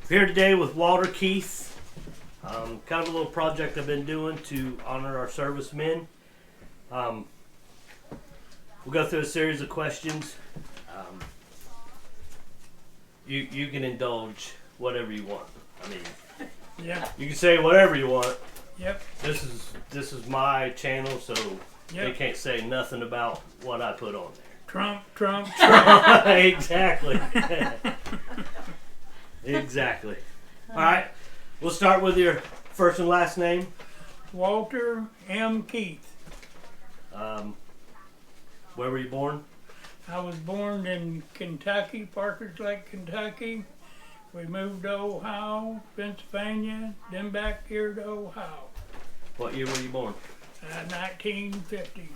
Here today with Walter Keith. Kind of a little project I've been doing to honor our servicemen. We'll go through a series of questions. You can indulge whatever you want. I mean, Yeah. you can say whatever you want. Yep. This is my channel, so they Yep. can't say nothing about what I put on Trump. Trump. there. Exactly. Exactly. All right. We'll start with your first and last name. Walter M.Keith. Where were you born? I was born in Kentucky, Parkers Lake, Kentucky. We moved to Ohio, Pennsylvania, then back here to Ohio. What year were you born? 1950.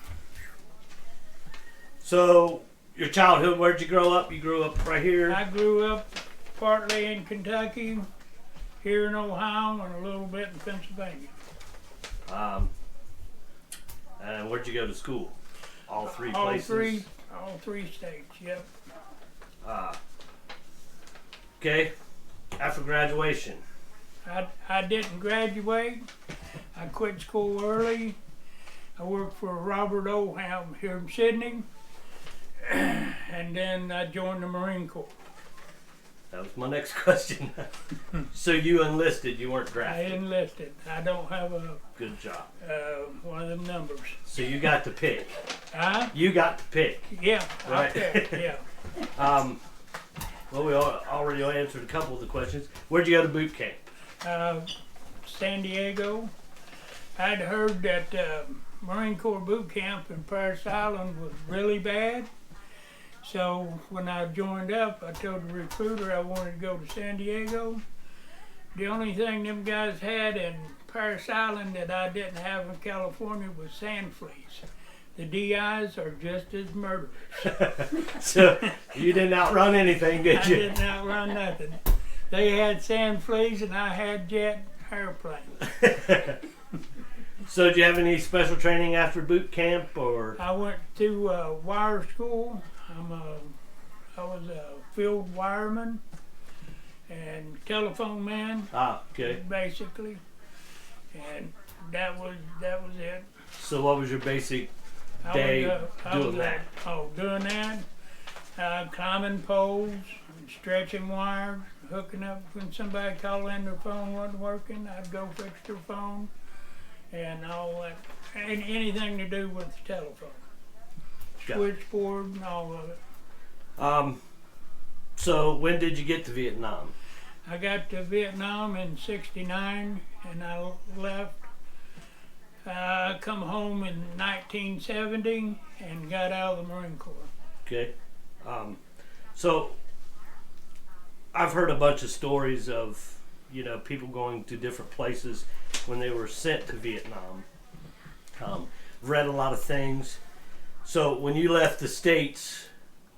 So, your childhood, where'd you grow up? You grew up right here? I grew up partly in Kentucky, here in Ohio, and a little bit in Pennsylvania. And where'd you go to school? All three All places? all three states, yep. Okay. After graduation. I didn't graduate. I quit school early. I worked for Robert Oldham here in Sydney. And then I joined the Marine Corps. That was my next question. So you enlisted, you weren't I drafted. enlisted. I don't have Good job. one of them numbers. So you got to pick. Huh? You got to pick. Yeah. Right. Okay. Yeah. Well, we already answered a couple of the questions. Where'd you go to boot camp? San Diego. I'd heard that Marine Corps boot camp in Parris Island was really bad. So when I joined up, I told the recruiter I wanted to go to San Diego. The only thing them guys had in Parris Island that I didn't have in California was sand fleas. The DIs are just as murderous. So you didn't outrun anything, did I you? didn't outrun nothing. They had sand fleas and I had jet airplanes. So did you have any special training after boot camp, or? I went to wire school. I was a field wireman and telephone man, Okay. basically, and that was it. So what was your basic I day was, doing that? Doing that, climbing poles, stretching wires, hooking up when somebody called in, their phone wasn't working. I'd go fix their phone, and all that, and anything to do with the telephone. Got it. Switchboard and all of it. So when did you get to Vietnam? I got to Vietnam in '69 and I left. I come home in 1970 and got out of the Marine Corps. Okay. So I've heard a bunch of stories of, people going to different places when they were sent to Vietnam. Read a lot of things. So when you left the States,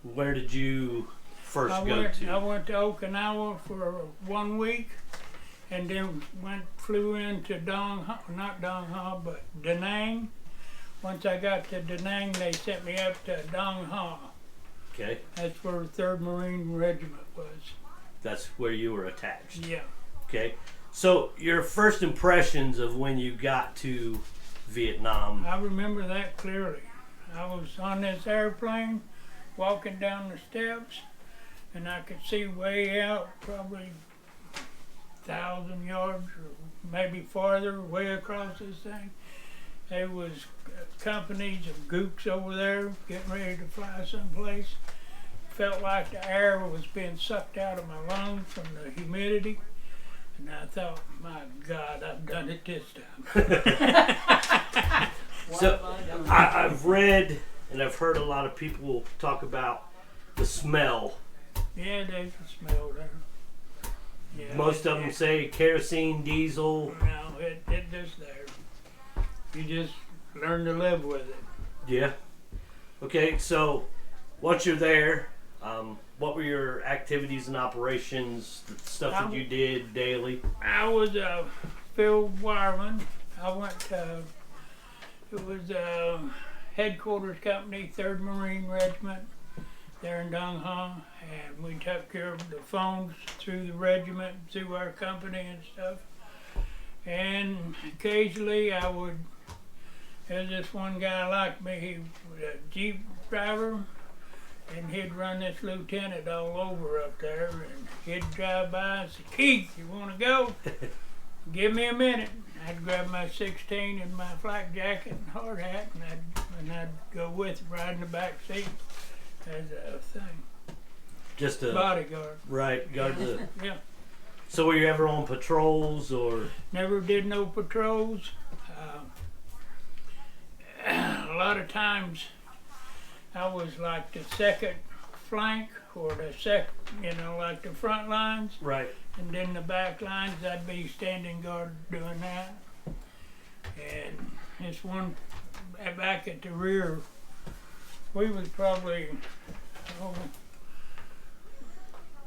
where did you first go to? I went to Okinawa for 1 week, and then flew into Da Nang, but Da Nang. Once I got to Da Nang, they sent me up to Dong Ha. Okay. That's where 3rd Marine Regiment was. That's where you were attached. Yeah. Okay. So your first impressions of when you got to Vietnam. I remember that clearly. I was on this airplane, walking down the steps, and I could see way out, probably 1,000 yards or maybe farther, way across this thing. There was companies of gooks over there getting ready to fly someplace. Felt like the air was being sucked out of my lungs from the humidity. And I thought, my God, I've done it this time. So I've read and I've heard a lot of people talk about the smell. Yeah, there's a smell there. Yeah, Most of them say kerosene, diesel. No, it just there. You just learn to live with it. Yeah. Okay, so once you're there, what were your activities and operations, the stuff that you did daily? I was a field wireman. I went to, it was a headquarters company, 3rd Marine Regiment, there in Dong Ha, and we took care of the phones through the regiment, through our company and stuff. And occasionally there's this one guy like me, he was a Jeep driver, and he'd run this lieutenant all over up there, and he'd drive by and say, "Keith, you want to go? Give me a minute." I'd grab my 16 and my flak jacket and hard hat, and I'd go with him, ride in the back seat as a thing. Just a Bodyguard. Right, guard the. Yeah. So were you ever on patrols or? Never did no patrols. A lot of times I was like the second flank or like the front lines. Right. And then the back lines, I'd be standing guard doing that. And this one back at the rear, we was probably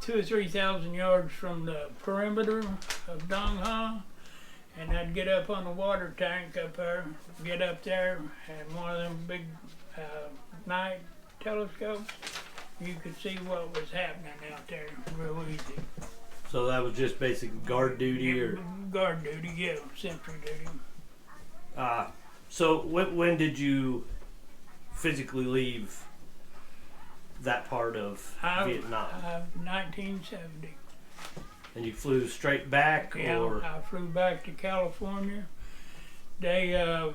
2,000 or 3,000 yards from the perimeter of Dong Ha. And I'd get up on the water tank up there, get up there, and one of them big night telescopes, you could see what was happening out there real easy. So that was just basic guard duty, or? Guard duty, yeah, sentry duty. So when did you physically leave that part of Vietnam? 1970. And you flew straight back, Yeah, or? I flew back to California. They, as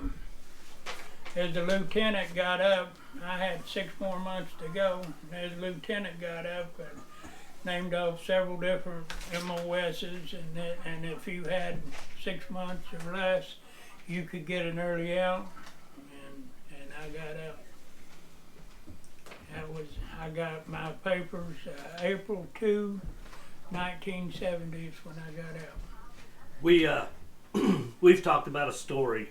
the lieutenant got up, I had 6 more months to go. As the lieutenant got up and named off several different MOSs, and if you had 6 months or less, you could get an early out, and I got out. I got my papers April 2, 1970 is when I got out. We've talked about a story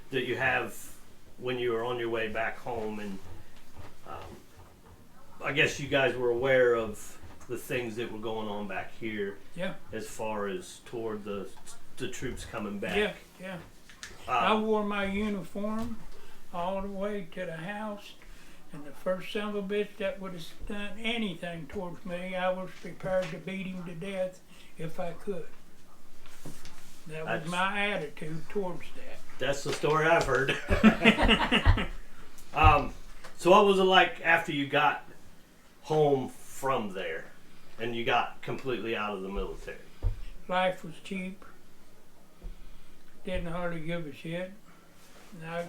that you have when you were on your way back home, and I guess you guys were aware of the things that were going on back here. Yeah. As far as toward the troops coming back. Yeah, yeah. I wore my uniform all the way to the house, and the first son of a bitch that would have done anything towards me, I was prepared to beat him to death if I could. That was my attitude towards that. That's the story I've heard. So what was it like after you got home from there and you got completely out of the military? Life was cheap. Didn't hardly give a shit. And I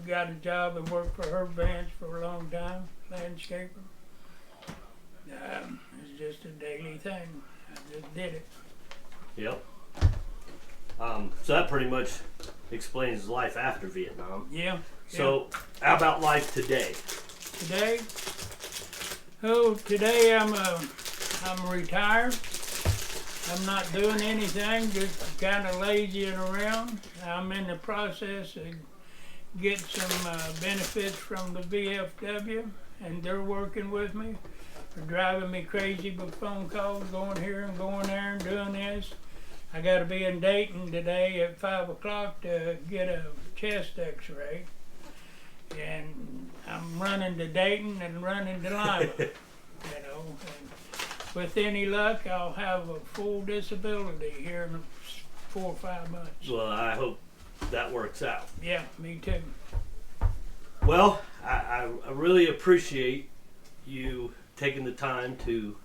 got a job and worked for Herb Vance for a long time, landscaper. It's just a daily thing. I just did it. Yep. So that pretty much explains life after Vietnam. Yeah. So how about life today? Today? Oh, today I'm retired. I'm not doing anything, just kind of lazying around. I'm in the process of getting some benefits from the VFW, and they're working with me. They're driving me crazy with phone calls, going here and going there and doing this. I got to be in Dayton today at 5 o'clock to get a chest x-ray. And I'm running to Dayton and running to Lima, And with any luck, I'll have a full disability here in 4 or 5 months. Well, I hope that works out. Yeah, me too. Well, I really appreciate you taking the time to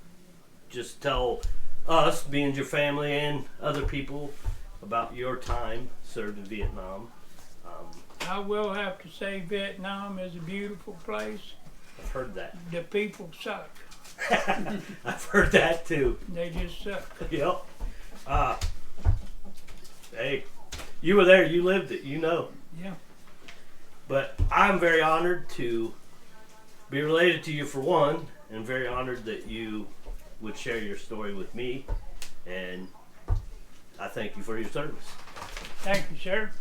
just tell us, being your family and other people, about your time served in Vietnam. I will have to say Vietnam is a beautiful place. I've heard that. The people suck. I've heard that too. They just suck. Yep. Hey, you were there, you lived it, you know. Yeah. But I'm very honored to be related to you for one, and very honored that you would share your story with me, and I thank you for your service. Thank you, sir.